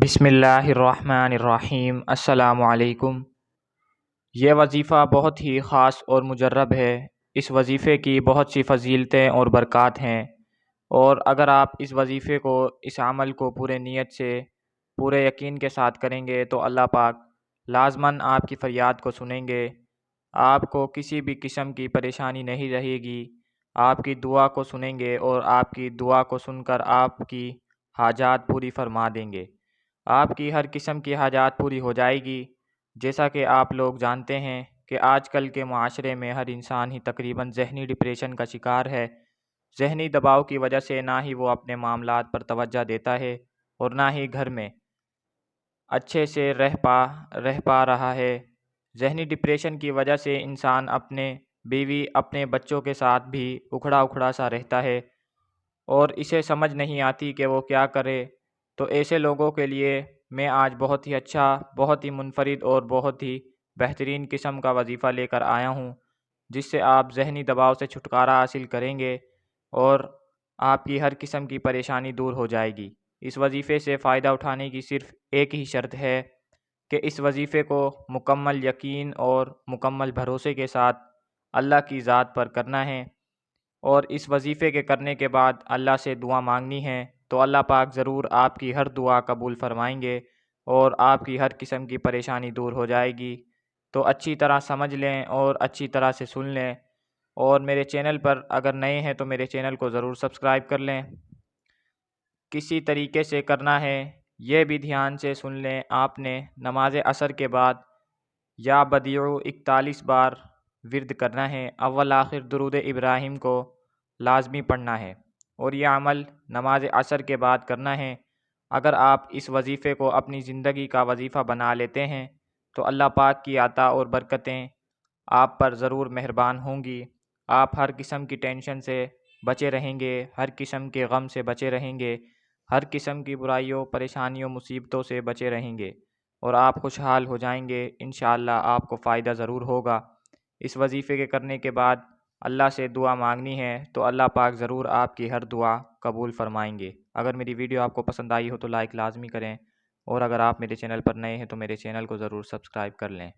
بسم اللہ الرحمن الرحیم۔ السلام علیکم۔ یہ وظیفہ بہت ہی خاص اور مجرب ہے۔ اس وظیفے کی بہت سی فضیلتیں اور برکات ہیں، اور اگر آپ اس وظیفے کو، اس عمل کو پورے نیت سے، پورے یقین کے ساتھ کریں گے تو اللہ پاک لازماً آپ کی فریاد کو سنیں گے۔ آپ کو کسی بھی قسم کی پریشانی نہیں رہے گی، آپ کی دعا کو سنیں گے اور آپ کی دعا کو سن کر آپ کی حاجات پوری فرما دیں گے۔ آپ کی ہر قسم کی حاجات پوری ہو جائے گی۔ جیسا کہ آپ لوگ جانتے ہیں کہ آج کل کے معاشرے میں ہر انسان ہی تقریباً ذہنی ڈپریشن کا شکار ہے۔ ذہنی دباؤ کی وجہ سے نہ ہی وہ اپنے معاملات پر توجہ دیتا ہے اور نہ ہی گھر میں اچھے سے رہ پا رہا ہے۔ ذہنی ڈپریشن کی وجہ سے انسان اپنے بیوی، اپنے بچوں کے ساتھ بھی اکھڑا سا رہتا ہے اور اسے سمجھ نہیں آتی کہ وہ کیا کرے۔ تو ایسے لوگوں کے لیے میں آج بہت ہی اچھا، بہت ہی منفرد اور بہت ہی بہترین قسم کا وظیفہ لے کر آیا ہوں، جس سے آپ ذہنی دباؤ سے چھٹکارا حاصل کریں گے اور آپ کی ہر قسم کی پریشانی دور ہو جائے گی۔ اس وظیفے سے فائدہ اٹھانے کی صرف ایک ہی شرط ہے کہ اس وظیفے کو مکمل یقین اور مکمل بھروسے کے ساتھ اللہ کی ذات پر کرنا ہے، اور اس وظیفے کے کرنے کے بعد اللہ سے دعا مانگنی ہے تو اللہ پاک ضرور آپ کی ہر دعا قبول فرمائیں گے اور آپ کی ہر قسم کی پریشانی دور ہو جائے گی۔ تو اچھی طرح سمجھ لیں اور اچھی طرح سے سن لیں، اور میرے چینل پر اگر نئے ہیں تو میرے چینل کو ضرور سبسکرائب کر لیں۔ کسی طریقے سے کرنا ہے یہ بھی دھیان سے سن لیں۔ آپ نے نماز عصر کے بعد یا بدیعو 41 بار ورد کرنا ہے، اول آخر درود ابراہیم کو لازمی پڑھنا ہے، اور یہ عمل نماز عصر کے بعد کرنا ہے۔ اگر آپ اس وظیفے کو اپنی زندگی کا وظیفہ بنا لیتے ہیں تو اللہ پاک کی عطا اور برکتیں آپ پر ضرور مہربان ہوں گی۔ آپ ہر قسم کی ٹینشن سے بچے رہیں گے، ہر قسم کے غم سے بچے رہیں گے، ہر قسم کی برائیوں، پریشانیوں، مصیبتوں سے بچے رہیں گے، اور آپ خوشحال ہو جائیں گے۔ انشاءاللہ آپ کو فائدہ ضرور ہوگا۔ اس وظیفے کے کرنے کے بعد اللہ سے دعا مانگنی ہے تو اللہ پاک ضرور آپ کی ہر دعا قبول فرمائیں گے۔ اگر میری ویڈیو آپ کو پسند آئی ہو تو لائک لازمی کریں، اور اگر آپ میرے چینل پر نئے ہیں تو میرے چینل کو ضرور سبسکرائب کر لیں۔